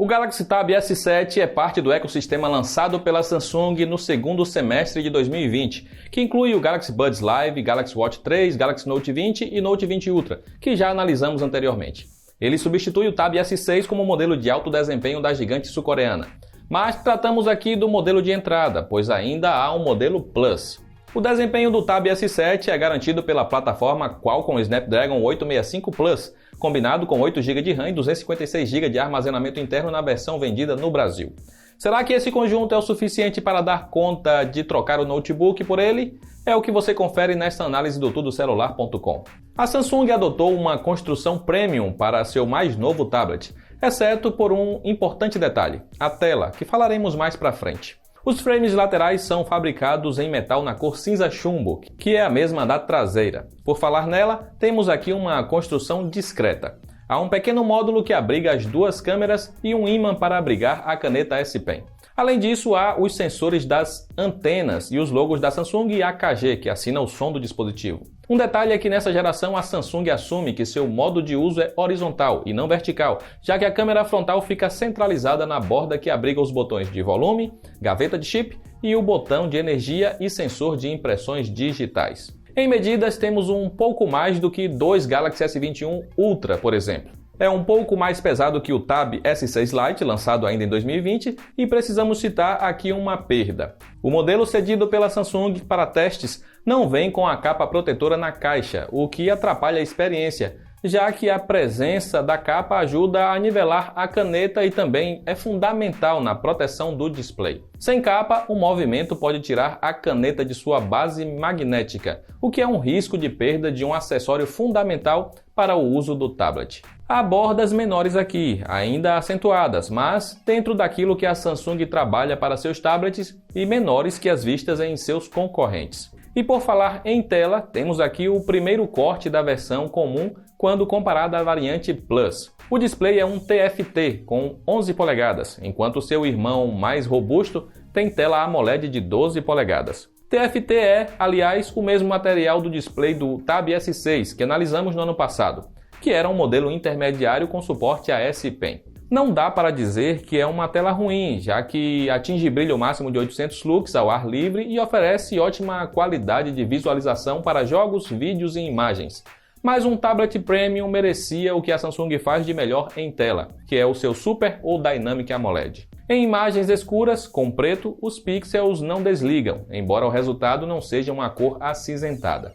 O Galaxy Tab S7 é parte do ecossistema lançado pela Samsung no segundo semestre de 2020, que inclui o Galaxy Buds Live, Galaxy Watch 3, Galaxy Note 20 e Note 20 Ultra, que já analisamos anteriormente. Ele substitui o Tab S6 como modelo de alto desempenho da gigante sul-coreana. Mas tratamos aqui do modelo de entrada, pois ainda há um modelo Plus. O desempenho do Tab S7 é garantido pela plataforma Qualcomm Snapdragon 865 Plus, combinado com 8 GB de RAM e 256 GB de armazenamento interno na versão vendida no Brasil. Será que esse conjunto é o suficiente para dar conta de trocar o notebook por ele? É o que você confere nesta análise do tudocelular.com. A Samsung adotou uma construção premium para seu mais novo tablet, exceto por um importante detalhe, a tela, que falaremos mais para frente. Os frames laterais são fabricados em metal na cor cinza chumbo, que é a mesma da traseira. Por falar nela, temos aqui uma construção discreta. Há um pequeno módulo que abriga as duas câmeras e um ímã para abrigar a caneta S Pen. Além disso, há os sensores das antenas e os logos da Samsung e AKG, que assina o som do dispositivo. Um detalhe é que nessa geração a Samsung assume que seu modo de uso é horizontal e não vertical, já que a câmera frontal fica centralizada na borda que abriga os botões de volume, gaveta de chip e o botão de energia e sensor de impressões digitais. Em medidas, temos um pouco mais do que dois Galaxy S21 Ultra, por exemplo. É um pouco mais pesado que o Tab S6 Lite, lançado ainda em 2020, e precisamos citar aqui uma perda. O modelo cedido pela Samsung para testes não vem com a capa protetora na caixa, o que atrapalha a experiência, já que a presença da capa ajuda a nivelar a caneta e também é fundamental na proteção do display. Sem capa, o movimento pode tirar a caneta de sua base magnética, o que é um risco de perda de um acessório fundamental para o uso do tablet. Há bordas menores aqui, ainda acentuadas, mas dentro daquilo que a Samsung trabalha para seus tablets e menores que as vistas em seus concorrentes. E por falar em tela, temos aqui o primeiro corte da versão comum quando comparado à variante Plus. O display é um TFT com 11 polegadas, enquanto seu irmão mais robusto tem tela AMOLED de 12 polegadas. TFT é, aliás, o mesmo material do display do Tab S6 que analisamos no ano passado, que era um modelo intermediário com suporte a S Pen. Não dá para dizer que é uma tela ruim, já que atinge brilho máximo de 800 lux ao ar livre e oferece ótima qualidade de visualização para jogos, vídeos e imagens. Mas um tablet premium merecia o que a Samsung faz de melhor em tela, que é o seu Super ou Dynamic AMOLED. Em imagens escuras, com preto, os pixels não desligam, embora o resultado não seja uma cor acinzentada.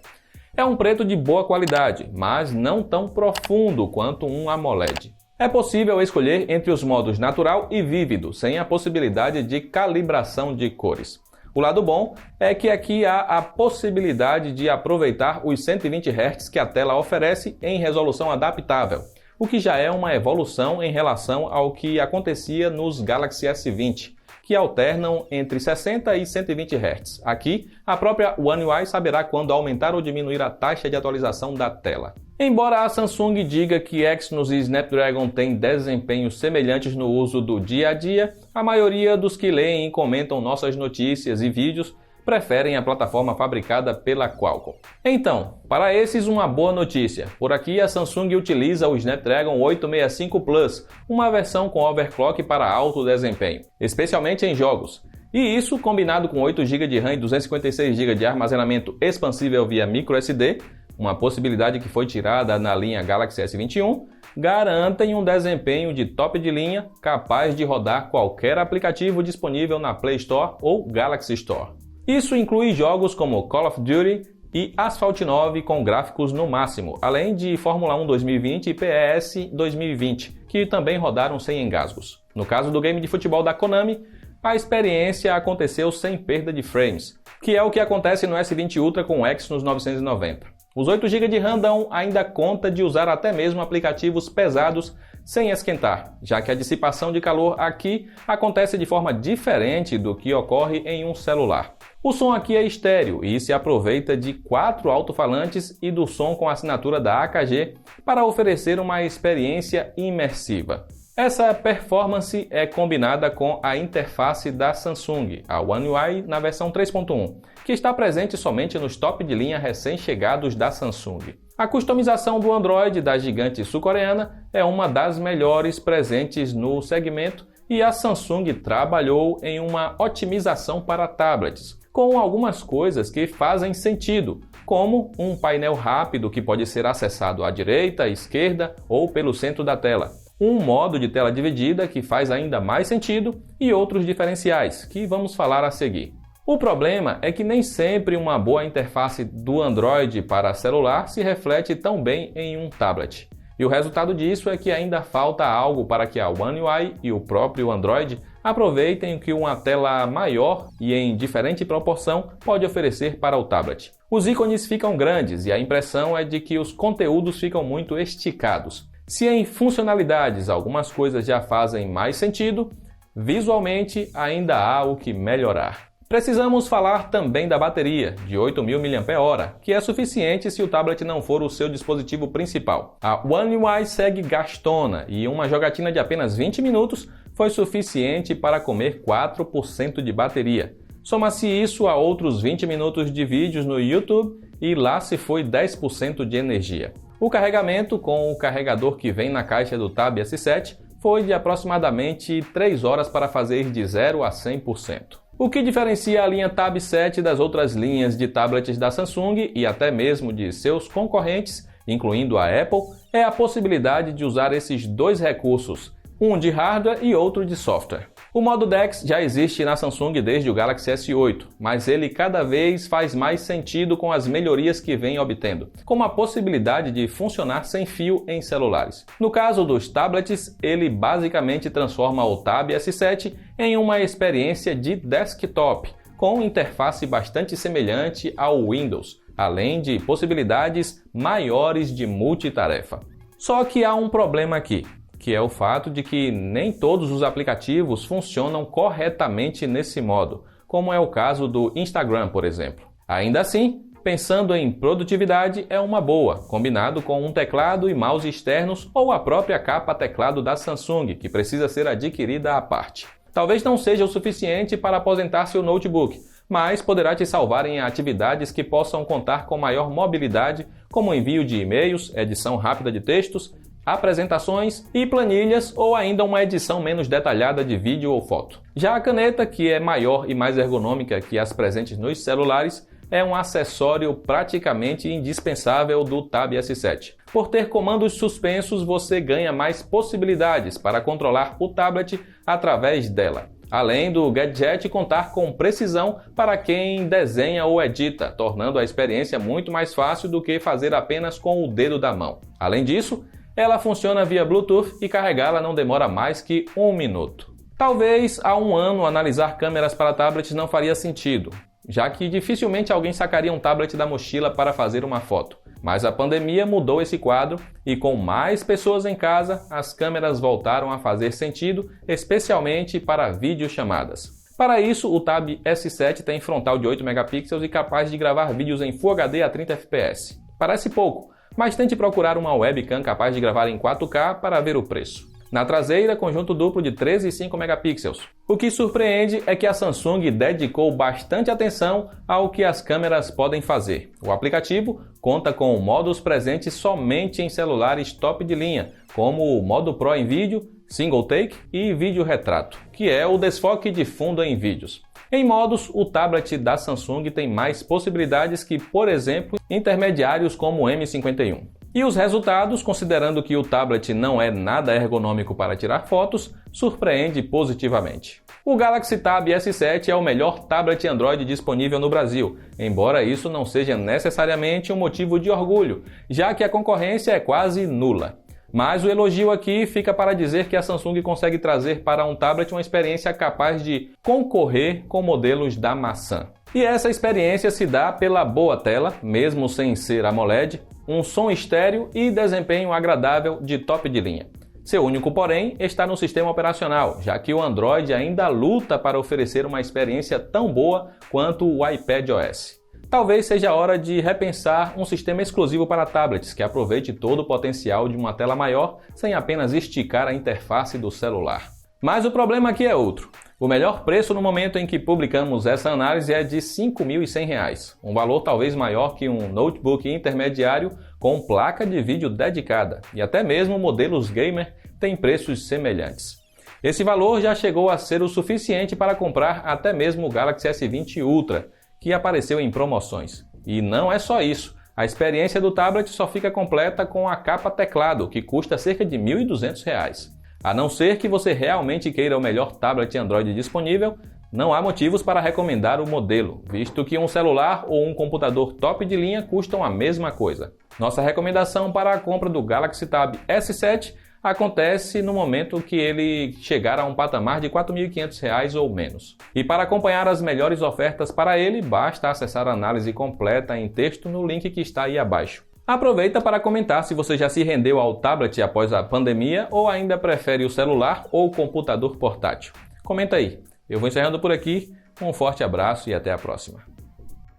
É um preto de boa qualidade, mas não tão profundo quanto um AMOLED. É possível escolher entre os modos natural e vívido, sem a possibilidade de calibração de cores. O lado bom é que aqui há a possibilidade de aproveitar os 120 Hz que a tela oferece em resolução adaptável, o que já é uma evolução em relação ao que acontecia nos Galaxy S20, que alternam entre 60 e 120 Hz. Aqui, a própria One UI saberá quando aumentar ou diminuir a taxa de atualização da tela. Embora a Samsung diga que Exynos e Snapdragon têm desempenhos semelhantes no uso do dia a dia, a maioria dos que leem e comentam nossas notícias e vídeos preferem a plataforma fabricada pela Qualcomm. Então, para esses uma boa notícia. Por aqui a Samsung utiliza o Snapdragon 865 Plus, uma versão com overclock para alto desempenho, especialmente em jogos. E isso, combinado com 8 GB de RAM e 256 GB de armazenamento expansível via microSD, uma possibilidade que foi tirada na linha Galaxy S21, garantem um desempenho de top de linha capaz de rodar qualquer aplicativo disponível na Play Store ou Galaxy Store. Isso inclui jogos como Call of Duty e Asphalt 9 com gráficos no máximo, além de Fórmula 1 2020 e PES 2020, que também rodaram sem engasgos. No caso do game de futebol da Konami, a experiência aconteceu sem perda de frames, que é o que acontece no S20 Ultra com o Exynos 990. Os 8 GB de RAM dão ainda conta de usar até mesmo aplicativos pesados sem esquentar, já que a dissipação de calor aqui acontece de forma diferente do que ocorre em um celular. O som aqui é estéreo e se aproveita de 4 alto-falantes e do som com assinatura da AKG para oferecer uma experiência imersiva. Essa performance é combinada com a interface da Samsung, a One UI na versão 3.1, que está presente somente nos top de linha recém-chegados da Samsung. A customização do Android da gigante sul-coreana é uma das melhores presentes no segmento e a Samsung trabalhou em uma otimização para tablets, com algumas coisas que fazem sentido, como um painel rápido que pode ser acessado à direita, à esquerda ou pelo centro da tela, um modo de tela dividida que faz ainda mais sentido e outros diferenciais, que vamos falar a seguir. O problema é que nem sempre uma boa interface do Android para celular se reflete tão bem em um tablet. E o resultado disso é que ainda falta algo para que a One UI e o próprio Android aproveitem o que uma tela maior e em diferente proporção pode oferecer para o tablet. Os ícones ficam grandes e a impressão é de que os conteúdos ficam muito esticados. Se em funcionalidades algumas coisas já fazem mais sentido, visualmente ainda há o que melhorar. Precisamos falar também da bateria, de 8.000 mAh, que é suficiente se o tablet não for o seu dispositivo principal. A One UI segue gastona e uma jogatina de apenas 20 minutos foi suficiente para comer 4% de bateria. Soma-se isso a outros 20 minutos de vídeos no YouTube e lá se foi 10% de energia. O carregamento com o carregador que vem na caixa do Tab S7 foi de aproximadamente 3 horas para fazer de 0 a 100%. O que diferencia a linha Tab 7 das outras linhas de tablets da Samsung e até mesmo de seus concorrentes, incluindo a Apple, é a possibilidade de usar esses dois recursos, um de hardware e outro de software. O modo DeX já existe na Samsung desde o Galaxy S8, mas ele cada vez faz mais sentido com as melhorias que vem obtendo, como a possibilidade de funcionar sem fio em celulares. No caso dos tablets, ele basicamente transforma o Tab S7 em uma experiência de desktop, com interface bastante semelhante ao Windows, além de possibilidades maiores de multitarefa. Só que há um problema aqui, que é o fato de que nem todos os aplicativos funcionam corretamente nesse modo, como é o caso do Instagram, por exemplo. Ainda assim, pensando em produtividade é uma boa, combinado com um teclado e mouse externos ou a própria capa teclado da Samsung, que precisa ser adquirida à parte. Talvez não seja o suficiente para aposentar seu notebook, mas poderá te salvar em atividades que possam contar com maior mobilidade, como envio de e-mails, edição rápida de textos, apresentações e planilhas ou ainda uma edição menos detalhada de vídeo ou foto. Já a caneta, que é maior e mais ergonômica que as presentes nos celulares, é um acessório praticamente indispensável do Tab S7. Por ter comandos suspensos, você ganha mais possibilidades para controlar o tablet através dela. Além do gadget contar com precisão para quem desenha ou edita, tornando a experiência muito mais fácil do que fazer apenas com o dedo da mão. Além disso, ela funciona via Bluetooth e carregá-la não demora mais que 1 minuto. Talvez há um ano analisar câmeras para tablets não faria sentido, já que dificilmente alguém sacaria um tablet da mochila para fazer uma foto. Mas a pandemia mudou esse quadro e com mais pessoas em casa, as câmeras voltaram a fazer sentido, especialmente para videochamadas. Para isso, o Tab S7 tem frontal de 8 megapixels e capaz de gravar vídeos em Full HD a 30 fps. Parece pouco, mas tente procurar uma webcam capaz de gravar em 4K para ver o preço. Na traseira, conjunto duplo de 13 e 5 megapixels. O que surpreende é que a Samsung dedicou bastante atenção ao que as câmeras podem fazer. O aplicativo conta com modos presentes somente em celulares top de linha, como o modo Pro em vídeo, Single Take e Vídeo Retrato, que é o desfoque de fundo em vídeos. Em modos, o tablet da Samsung tem mais possibilidades que, por exemplo, intermediários como o M51. E os resultados, considerando que o tablet não é nada ergonômico para tirar fotos, surpreende positivamente. O Galaxy Tab S7 é o melhor tablet Android disponível no Brasil, embora isso não seja necessariamente um motivo de orgulho, já que a concorrência é quase nula. Mas o elogio aqui fica para dizer que a Samsung consegue trazer para um tablet uma experiência capaz de concorrer com modelos da maçã. E essa experiência se dá pela boa tela, mesmo sem ser AMOLED, um som estéreo e desempenho agradável de top de linha. Seu único porém está no sistema operacional, já que o Android ainda luta para oferecer uma experiência tão boa quanto o iPadOS. Talvez seja a hora de repensar um sistema exclusivo para tablets que aproveite todo o potencial de uma tela maior sem apenas esticar a interface do celular. Mas o problema aqui é outro. O melhor preço no momento em que publicamos essa análise é de R$ 5.100, um valor talvez maior que um notebook intermediário com placa de vídeo dedicada, e até mesmo modelos gamer têm preços semelhantes. Esse valor já chegou a ser o suficiente para comprar até mesmo o Galaxy S20 Ultra, que apareceu em promoções. E não é só isso. A experiência do tablet só fica completa com a capa teclado, que custa cerca de R$ 1.200. A não ser que você realmente queira o melhor tablet Android disponível, não há motivos para recomendar o modelo, visto que um celular ou um computador top de linha custam a mesma coisa. Nossa recomendação para a compra do Galaxy Tab S7 acontece no momento que ele chegar a um patamar de R$ 4.500 ou menos. E para acompanhar as melhores ofertas para ele, basta acessar a análise completa em texto no link que está aí abaixo. Aproveita para comentar se você já se rendeu ao tablet após a pandemia ou ainda prefere o celular ou o computador portátil. Comenta aí. Eu vou encerrando por aqui. Um forte abraço e até a próxima.